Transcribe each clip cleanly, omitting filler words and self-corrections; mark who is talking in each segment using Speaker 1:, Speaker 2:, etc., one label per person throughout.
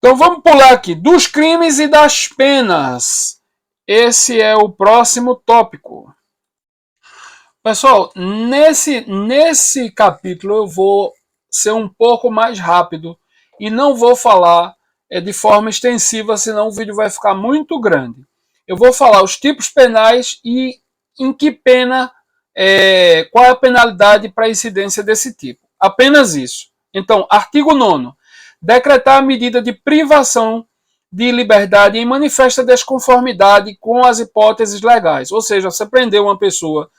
Speaker 1: Então vamos pular aqui, dos crimes e das penas. Esse é o próximo tópico. Pessoal, nesse capítulo eu vou ser um pouco mais rápido e não vou falar de forma extensiva, senão o vídeo vai ficar muito grande. Eu vou falar os tipos penais e em que pena, qual é a penalidade para incidência desse tipo. Apenas isso. Então, artigo 9º. Decretar a medida de privação de liberdade em manifesta desconformidade com as hipóteses legais. Ou seja, você prendeu uma pessoa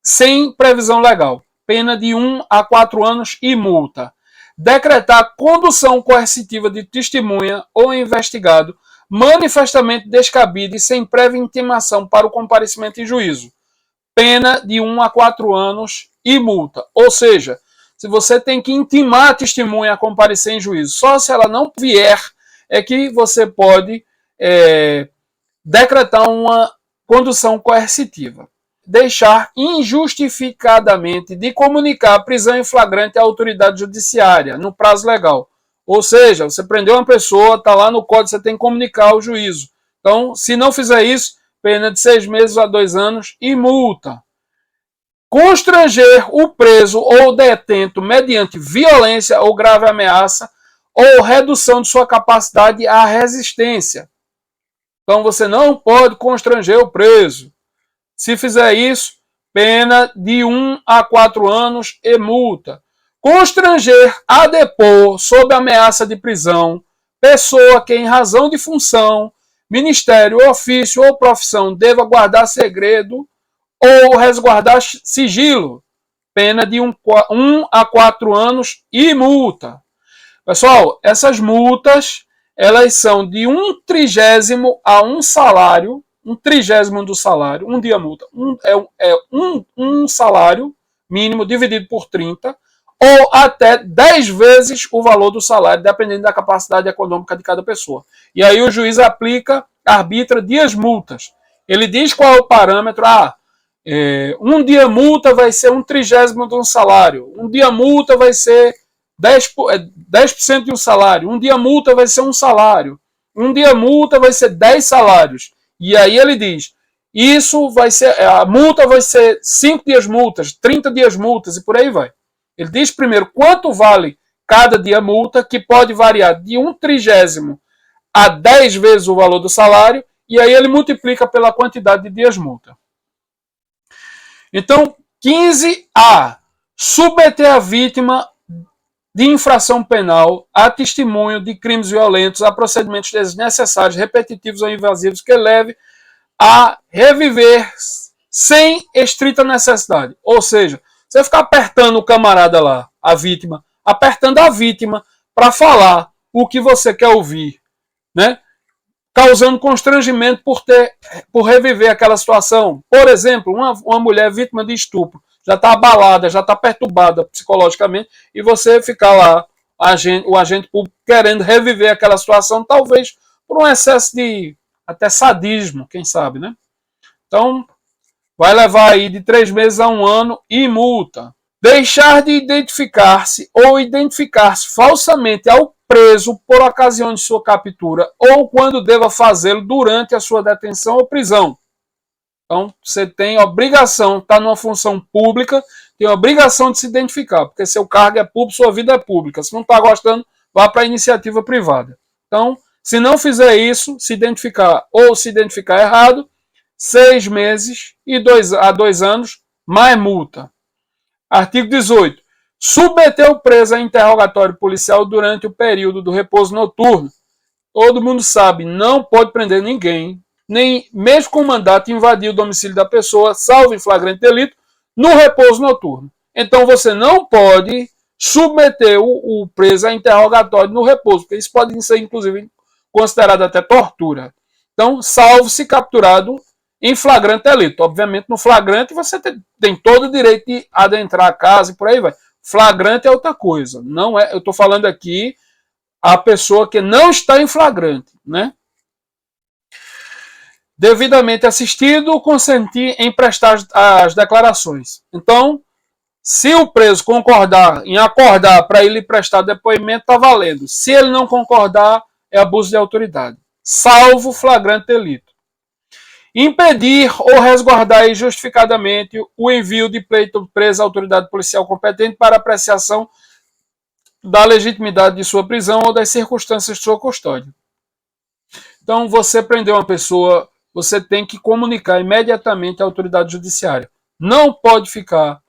Speaker 1: sem previsão legal, pena de 1 a 4 anos e multa. Decretar condução coercitiva de testemunha ou investigado manifestamente descabida e sem prévia intimação para o comparecimento em juízo, pena de 1 a 4 anos e multa. Ou seja, se você tem que intimar a testemunha a comparecer em juízo, só se ela não vier, é que você pode decretar uma condução coercitiva. Deixar injustificadamente de comunicar a prisão em flagrante à autoridade judiciária no prazo legal. Ou seja, você prendeu uma pessoa, está lá no código, você tem que comunicar ao juízo. Então, se não fizer isso, pena de 6 meses a 2 anos e multa. Constranger o preso ou detento mediante violência ou grave ameaça ou redução de sua capacidade à resistência. Então, você não pode constranger o preso. Se fizer isso, pena de 1 a 4 anos e multa. Constranger a depor, sob ameaça de prisão, pessoa que, em razão de função, ministério, ofício ou profissão, deva guardar segredo ou resguardar sigilo, pena de 1 a 4 anos e multa. Pessoal, essas multas, elas são de 1/30 a 1 salário, 1/30 do salário, um dia multa, um salário mínimo dividido por 30, ou até 10 vezes o valor do salário, dependendo da capacidade econômica de cada pessoa. E aí o juiz arbitra dias multas. Ele diz qual é o parâmetro. Um dia multa vai ser 1/30 de um salário, um dia multa vai ser 10% de um salário, um dia multa vai ser um salário, um dia multa vai ser 10 salários. E aí ele diz, isso vai ser, a multa vai ser 5 dias multas, 30 dias multas e por aí vai. Ele diz primeiro quanto vale cada dia multa, que pode variar de 1/30 a 10 vezes o valor do salário, e aí ele multiplica pela quantidade de dias multa. Então, 15A. Submeter a vítima de infração penal a testemunho de crimes violentos, a procedimentos desnecessários, repetitivos ou invasivos que leve a reviver sem estrita necessidade. Ou seja, você ficar apertando o camarada lá, a vítima, apertando a vítima para falar o que você quer ouvir, né? Causando constrangimento por reviver aquela situação. Por exemplo, uma mulher vítima de estupro, já está abalada, já está perturbada psicologicamente, e você ficar lá, o agente público, querendo reviver aquela situação, talvez por um excesso de até sadismo, quem sabe, né? Então, vai levar aí de 3 meses a 1 ano e multa. Deixar de identificar-se ou identificar-se falsamente ao preso por ocasião de sua captura ou quando deva fazê-lo durante a sua detenção ou prisão. Então, você tem obrigação, está numa função pública, tem obrigação de se identificar, porque seu cargo é público, sua vida é pública. Se não está gostando, vá para a iniciativa privada. Então, se não fizer isso, se identificar ou se identificar errado, 6 meses a 2 anos, mais multa. Artigo 18. Submeter o preso a interrogatório policial durante o período do repouso noturno. Todo mundo sabe, não pode prender ninguém, nem mesmo com mandato invadir o domicílio da pessoa, salvo em flagrante delito, no repouso noturno. Então você não pode submeter o preso a interrogatório no repouso, porque isso pode ser, inclusive, considerado até tortura. Então, salvo se capturado em flagrante delito. Obviamente, no flagrante você tem todo o direito de adentrar a casa e por aí vai. Flagrante é outra coisa. Não é, eu estou falando aqui a pessoa que não está em flagrante, né? Devidamente assistido, consentir em prestar as declarações. Então, se o preso concordar em acordar para ele prestar depoimento, está valendo. Se ele não concordar, é abuso de autoridade, salvo flagrante delito. Impedir ou resguardar injustificadamente o envio de pleito preso à autoridade policial competente para apreciação da legitimidade de sua prisão ou das circunstâncias de sua custódia. Então, você prendeu uma pessoa, você tem que comunicar imediatamente à autoridade judiciária. Não pode ficar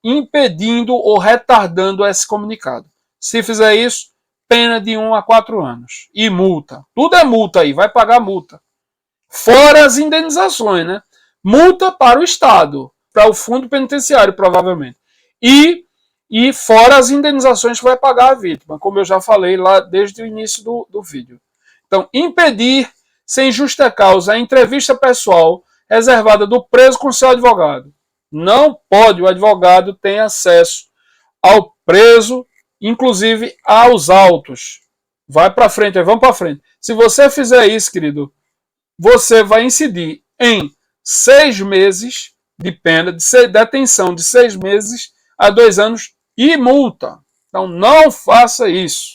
Speaker 1: impedindo ou retardando esse comunicado. Se fizer isso, pena de 1 a 4 anos. E multa. Tudo é multa aí, vai pagar multa. Fora as indenizações, né? Multa para o Estado, para o fundo penitenciário, provavelmente. E fora as indenizações que vai pagar a vítima, como eu já falei lá desde o início do vídeo. Então, impedir, sem justa causa, a entrevista pessoal reservada do preso com seu advogado. Não pode, o advogado tem acesso ao preso, inclusive aos autos. Vai para frente, vamos para frente. Se você fizer isso, querido, você vai incidir em 6 meses de pena, de detenção de 6 meses a 2 anos e multa. Então não faça isso.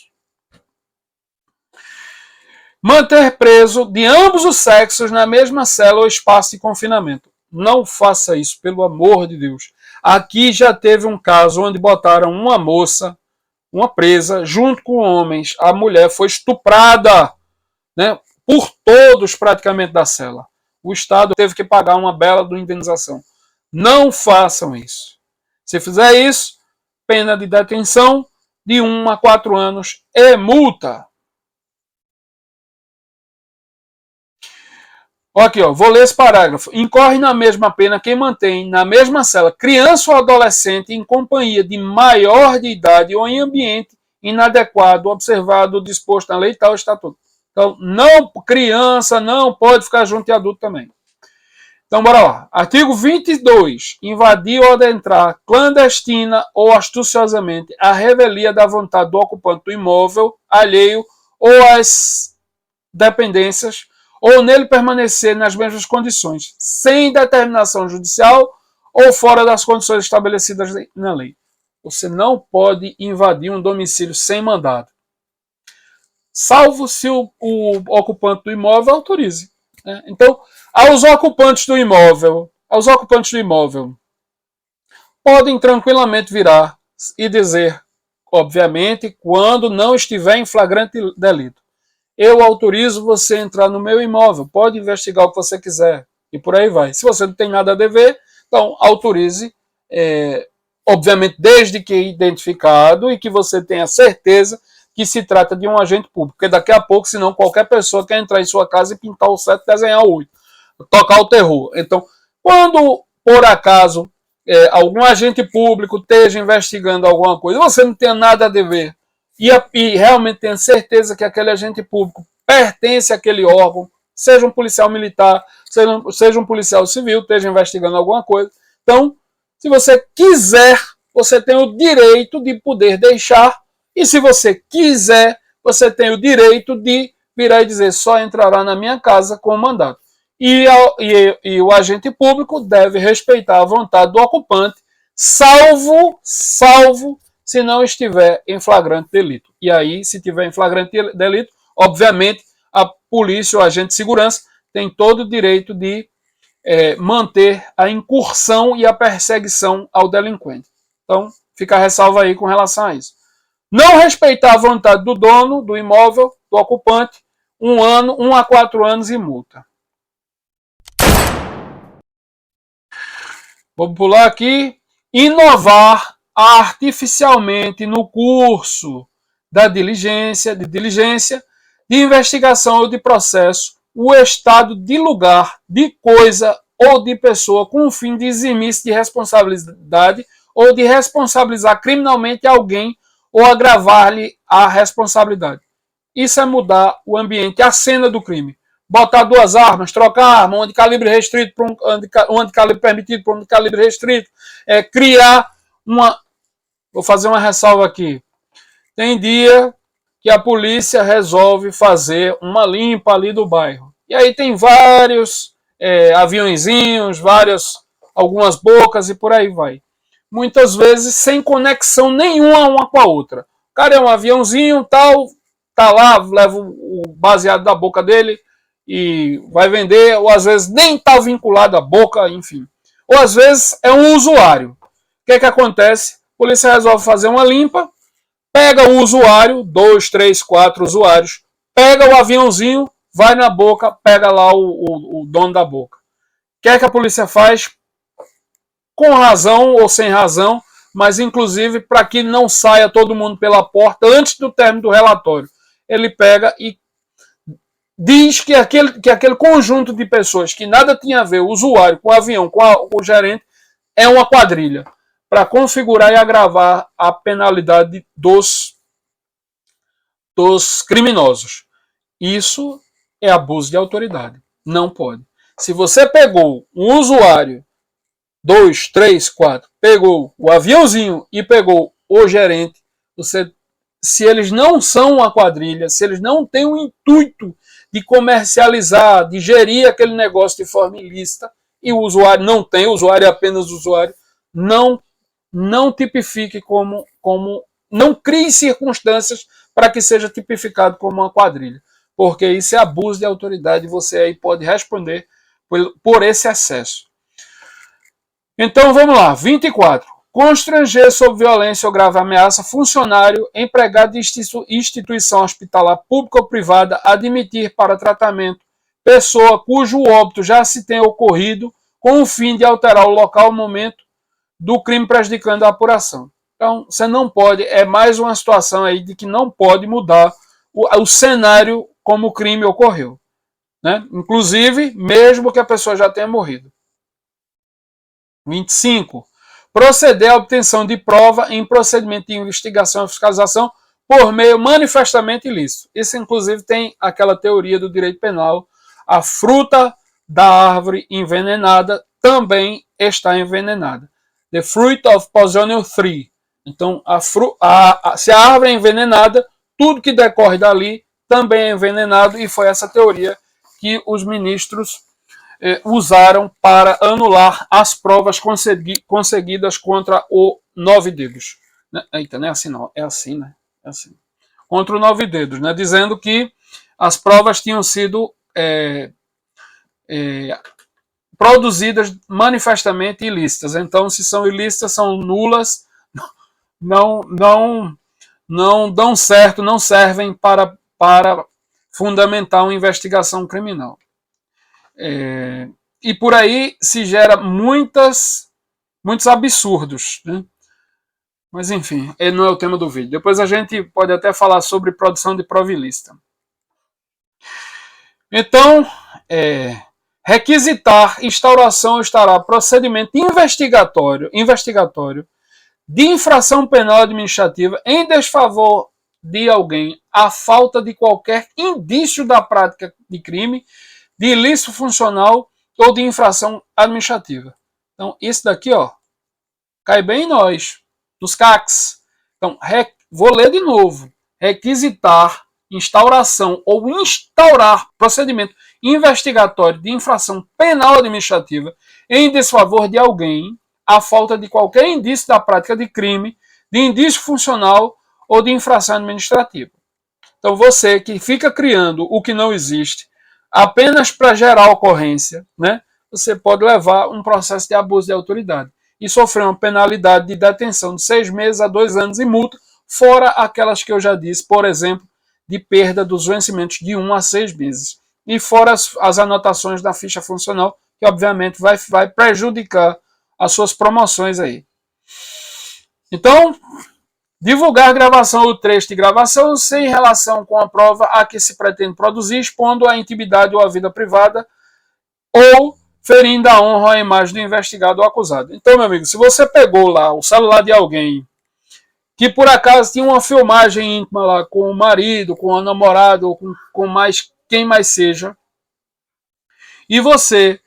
Speaker 1: Manter preso de ambos os sexos na mesma cela ou espaço de confinamento. Não faça isso, pelo amor de Deus. Aqui já teve um caso onde botaram uma moça, uma presa, junto com homens. A mulher foi estuprada, né, por todos praticamente da cela. O Estado teve que pagar uma bela indenização. Não façam isso. Se fizer isso, pena de detenção de 1 a 4 anos e multa. Aqui, ó, vou ler esse parágrafo. Incorre na mesma pena quem mantém na mesma cela criança ou adolescente em companhia de maior de idade ou em ambiente inadequado, observado o disposto na lei e tal estatuto. Então, criança não pode ficar junto de adulto também. Então, bora lá. Artigo 22. Invadir ou adentrar clandestina ou astuciosamente a revelia da vontade do ocupante do imóvel alheio ou as dependências, ou nele permanecer nas mesmas condições, sem determinação judicial ou fora das condições estabelecidas na lei. Você não pode invadir um domicílio sem mandado, salvo se o ocupante do imóvel autorize. Né? Então, aos ocupantes do imóvel, podem tranquilamente virar e dizer, obviamente, quando não estiver em flagrante delito: eu autorizo você a entrar no meu imóvel, pode investigar o que você quiser, e por aí vai. Se você não tem nada a dever, então autorize, obviamente desde que identificado e que você tenha certeza que se trata de um agente público, porque daqui a pouco, senão qualquer pessoa quer entrar em sua casa e pintar o 7, desenhar o 8, tocar o terror. Então, quando, por acaso, algum agente público esteja investigando alguma coisa, você não tenha nada a dever, e realmente tenha certeza que aquele agente público pertence àquele órgão, seja um policial militar, seja um policial civil, esteja investigando alguma coisa. Então, se você quiser, você tem o direito de poder deixar, e se você quiser, você tem o direito de virar e dizer: só entrará na minha casa com mandato. E o agente público deve respeitar a vontade do ocupante, salvo se não estiver em flagrante delito. E aí, se tiver em flagrante delito, obviamente, a polícia ou agente de segurança tem todo o direito de manter a incursão e a perseguição ao delinquente. Então, fica a ressalva aí com relação a isso. Não respeitar a vontade do dono do imóvel, do ocupante, 1 a 4 anos e multa. Vamos pular aqui. Inovar artificialmente no curso da diligência, de investigação ou de processo, o estado de lugar, de coisa ou de pessoa com o fim de eximir-se de responsabilidade ou de responsabilizar criminalmente alguém ou agravar-lhe a responsabilidade. Isso é mudar o ambiente, a cena do crime. Botar 2 armas, trocar arma, um de calibre restrito para um de calibre permitido para um de calibre restrito, criar uma... Vou fazer uma ressalva aqui. Tem dia que a polícia resolve fazer uma limpa ali do bairro. E aí tem vários aviõezinhos, algumas bocas e por aí vai. Muitas vezes sem conexão nenhuma uma com a outra. O cara é um aviãozinho, tal, tá lá, leva o baseado da boca dele e vai vender, ou às vezes nem tá vinculado à boca, enfim. Ou às vezes é um usuário. O que acontece? A polícia resolve fazer uma limpa, pega o usuário, 2, 3, 4 usuários, pega o aviãozinho, vai na boca, pega lá o dono da boca. O que a polícia faz? Com razão ou sem razão, mas inclusive para que não saia todo mundo pela porta antes do término do relatório. Ele pega e diz que aquele conjunto de pessoas que nada tinha a ver, o usuário, com o avião, com o gerente, é uma quadrilha, para configurar e agravar a penalidade dos criminosos. Isso é abuso de autoridade. Não pode. Se você pegou um usuário, 2, 3, 4, pegou o aviãozinho e pegou o gerente, se eles não são uma quadrilha, se eles não têm o intuito de comercializar, de gerir aquele negócio de forma ilícita, e o usuário não tem, o usuário é apenas o usuário, não tipifique como não crie circunstâncias para que seja tipificado como uma quadrilha, porque isso é abuso de autoridade e você aí pode responder por esse excesso. Então vamos lá, 24. Constranger sob violência ou grave ameaça funcionário, empregado de instituição hospitalar pública ou privada, admitir para tratamento pessoa cujo óbito já se tenha ocorrido com o fim de alterar o local ou momento do crime prejudicando a apuração. Então, você não pode, é mais uma situação aí de que não pode mudar o cenário como o crime ocorreu, né? Inclusive, mesmo que a pessoa já tenha morrido. 25. Proceder à obtenção de prova em procedimento de investigação e fiscalização por meio manifestamente ilícito. Isso, inclusive, tem aquela teoria do direito penal. A fruta da árvore envenenada também está envenenada. The fruit of poisonous tree. Então, se a árvore é envenenada, tudo que decorre dali também é envenenado, e foi essa teoria que os ministros usaram para anular as provas conseguidas contra o Nove Dedos. Eita, não é assim não, é assim, né? É assim. Contra o Nove Dedos, né? Dizendo que as provas tinham sido produzidas manifestamente ilícitas. Então, se são ilícitas, são nulas, não dão certo, não servem para fundamentar uma investigação criminal. E por aí se gera muitos absurdos, né? Mas enfim, ele não é o tema do vídeo. Depois a gente pode até falar sobre produção de prova ilícita. Então, requisitar instauração ou instaurar procedimento investigatório de infração penal administrativa em desfavor de alguém à falta de qualquer indício da prática de crime, de ilícito funcional ou de infração administrativa. Então, isso daqui, ó, cai bem em nós, nos CACs. Então, vou ler de novo. Requisitar, instauração ou instaurar procedimento investigatório de infração penal administrativa em desfavor de alguém à falta de qualquer indício da prática de crime, de indício funcional ou de infração administrativa. Então, você que fica criando o que não existe apenas para gerar ocorrência, né, você pode levar um processo de abuso de autoridade e sofrer uma penalidade de detenção de 6 meses a 2 anos e multa, fora aquelas que eu já disse, por exemplo, de perda dos vencimentos de 1 a 6 meses. E fora as anotações da ficha funcional, que obviamente vai prejudicar as suas promoções aí. Então, divulgar gravação ou trecho de gravação sem relação com a prova a que se pretende produzir, expondo a intimidade ou a vida privada, ou ferindo a honra ou a imagem do investigado ou acusado. Então, meu amigo, se você pegou lá o celular de alguém que por acaso tinha uma filmagem íntima lá com o marido, com o namorado, ou com mais quem mais seja, e você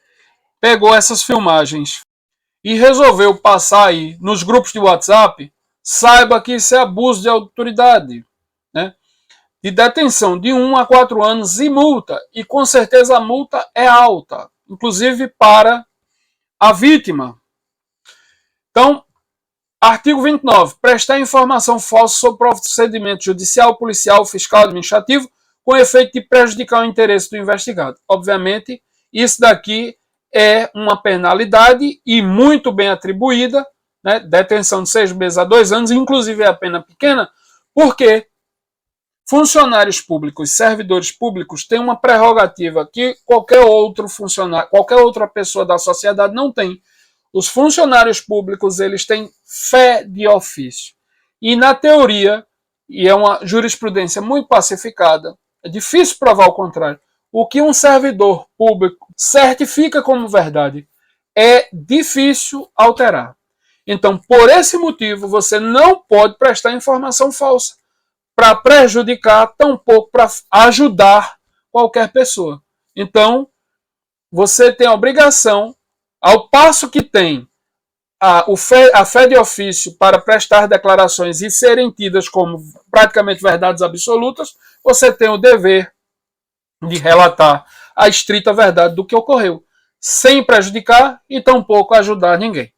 Speaker 1: pegou essas filmagens e resolveu passar aí nos grupos de WhatsApp, saiba que isso é abuso de autoridade, né? De detenção de 1 a 4 anos e multa. E com certeza a multa é alta, inclusive para a vítima. Então, Artigo 29. Prestar informação falsa sobre procedimento judicial, policial, fiscal, administrativo, com efeito de prejudicar o interesse do investigado. Obviamente, isso daqui é uma penalidade e muito bem atribuída, né? Detenção de 6 meses a 2 anos, inclusive é a pena pequena, porque funcionários públicos, servidores públicos têm uma prerrogativa que qualquer outro funcionário, qualquer outra pessoa da sociedade não tem. Os funcionários públicos, eles têm fé de ofício. E na teoria, e é uma jurisprudência muito pacificada, é difícil provar o contrário, o que um servidor público certifica como verdade é difícil alterar. Então, por esse motivo, você não pode prestar informação falsa para prejudicar, tampouco para ajudar qualquer pessoa. Então, você tem a obrigação, ao passo que tem a fé de ofício para prestar declarações e serem tidas como praticamente verdades absolutas, você tem o dever de relatar a estrita verdade do que ocorreu, sem prejudicar e tampouco ajudar ninguém.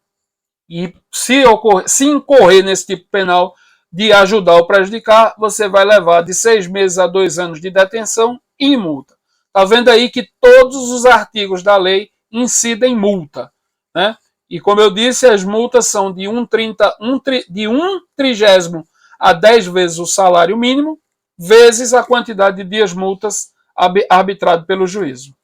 Speaker 1: E se incorrer nesse tipo penal de ajudar ou prejudicar, você vai levar de 6 meses a 2 anos de detenção e multa. Está vendo aí que todos os artigos da lei incidem multa, né? E como eu disse, as multas são de 1/30 a 10 vezes o salário mínimo, vezes a quantidade de dias multas arbitrado pelo juízo.